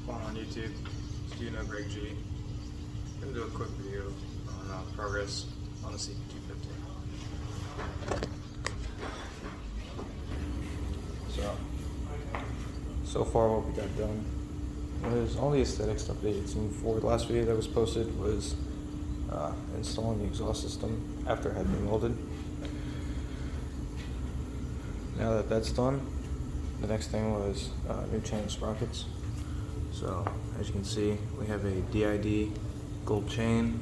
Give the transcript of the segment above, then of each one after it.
Spawn on YouTube. Do you know Greg G? I'm gonna do a quick video on progress on the cb250. So far what we got done was all the aesthetics updates, and for the last video that was posted was installing the exhaust system after it had been welded. Now that that's done, the next thing was new chain sprockets. So as you can see, we have a DID gold chain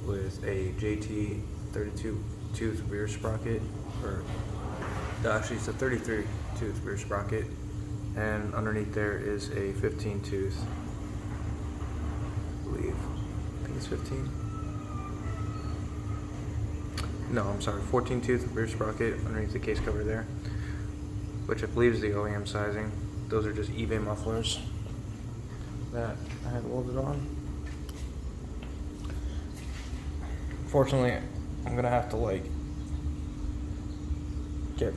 with a JT 32 tooth rear sprocket, or actually it's a 33 tooth rear sprocket, and underneath there is a 15 tooth, I think it's 15. No, I'm sorry, 14 tooth rear sprocket underneath the case cover there, which I believe is the OEM sizing. Those are just eBay mufflers that I had welded on. Fortunately, I'm gonna have to get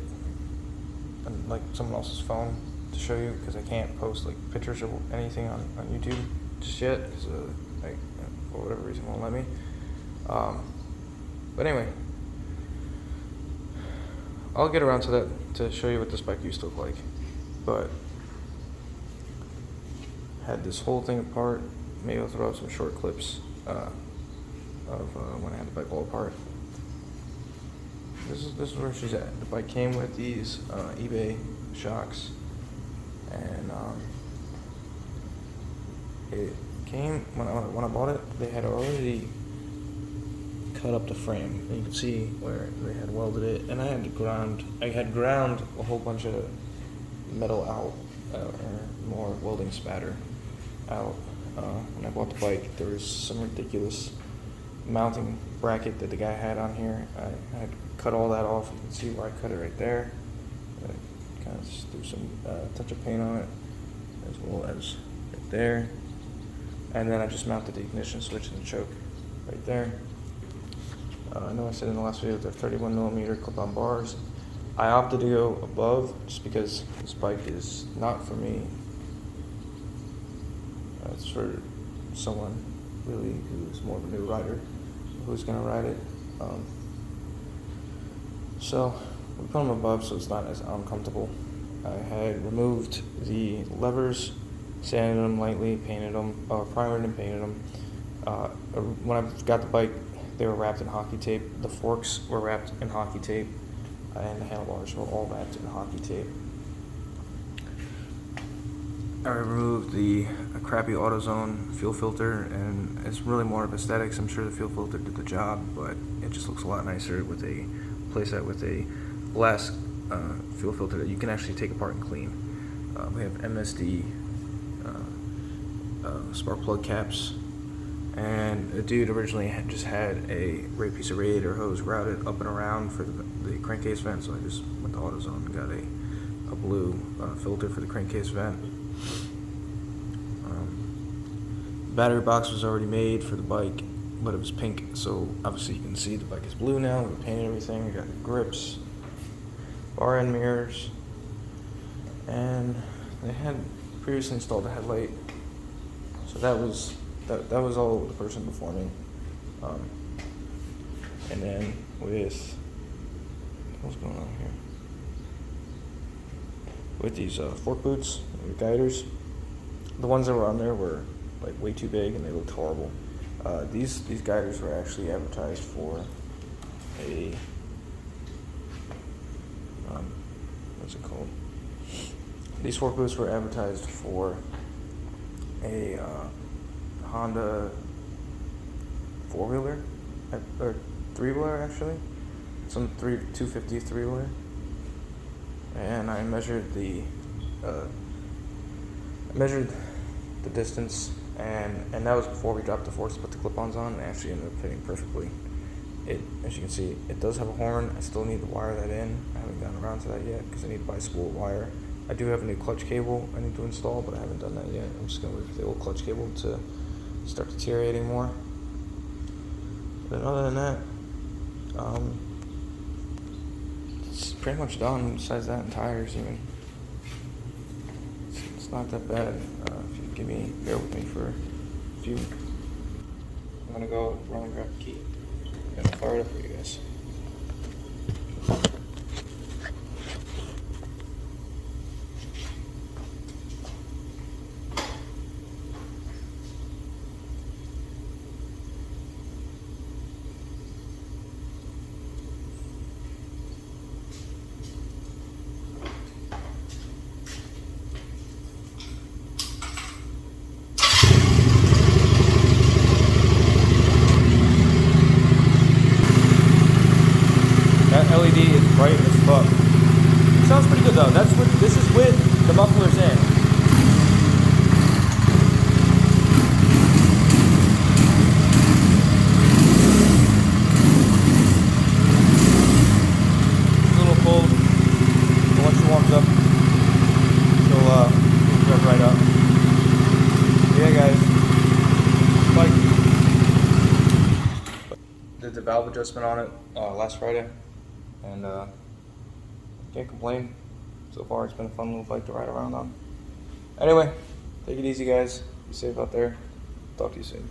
someone else's phone to show you, because I can't post pictures or anything on YouTube just yet, because for whatever reason won't let me. But anyway, I'll get around to that to show you what this bike used to look like. But had this whole thing apart. Maybe I'll throw out some short clips of when I had the bike all apart. This is where she's at. The bike came with these eBay shocks, and it came when I bought it. They had already cut up the frame, and you can see where they had welded it. And I had ground a whole bunch of metal out, or more welding spatter out. When I bought the bike, there was some ridiculous mounting bracket that the guy had on here. I had cut all that off. You can see where I cut it right there. I kind of just threw some touch of paint on it, as well as right there. And then I just mounted the ignition switch and the choke right there. I know I said in the last video they're 31mm clip-on bars. I opted to go above just because this bike is not for me. It's for someone really who's more of a new rider who's going to ride it. So we put them above so it's not as uncomfortable. I had removed the levers, sanded them lightly, painted them, primered and painted them. When I got the bike, they were wrapped in hockey tape. The forks were wrapped in hockey tape, and the handlebars were all wrapped in hockey tape. I removed the crappy AutoZone fuel filter, and it's really more of aesthetics. I'm sure the fuel filter did the job, but it just looks a lot nicer with a playset with a glass fuel filter that you can actually take apart and clean. We have MSD spark plug caps, and the dude originally just had a great piece of radiator hose routed up and around for the crankcase vent, so I just went to AutoZone and got a blue filter for the crankcase vent. Battery box was already made for the bike, but it was pink, so obviously you can see the bike is blue now. We painted everything. We got the grips, bar end mirrors, and they had previously installed a headlight, so that was all over the person before me. And then with what's going on here with these fork boots, guiders, the ones that were on there were way too big and they looked horrible. These guiders were actually advertised for a what's it called? These fork boots were advertised for a Honda 4-wheeler or 3-wheeler, actually, some 250 3-wheeler, and I measured the distance, and that was before we dropped the forks to put the clip-ons on. It actually ended up fitting perfectly. As you can see, it does have a horn. I still need to wire that in. I haven't gotten around to that yet because I need to buy spool wire. I do have a new clutch cable I need to install, but I haven't done that yet. I'm just going to wait for the old clutch cable to start deteriorating more. But other than that, it's pretty much done. Besides that, and tires even. It's It's not that bad. If you bear with me for a few. I'm gonna go run and grab the key. I'm gonna fire it up for you guys. That LED is bright as fuck. Sounds pretty good though. This is with the mufflers in. It's a little cold, but once it warms up, it'll rev right up. Yeah, guys. Did the valve adjustment on it last Friday, and can't complain. So far, it's been a fun little bike to ride around on. Anyway, take it easy, guys. Be safe out there. Talk to you soon.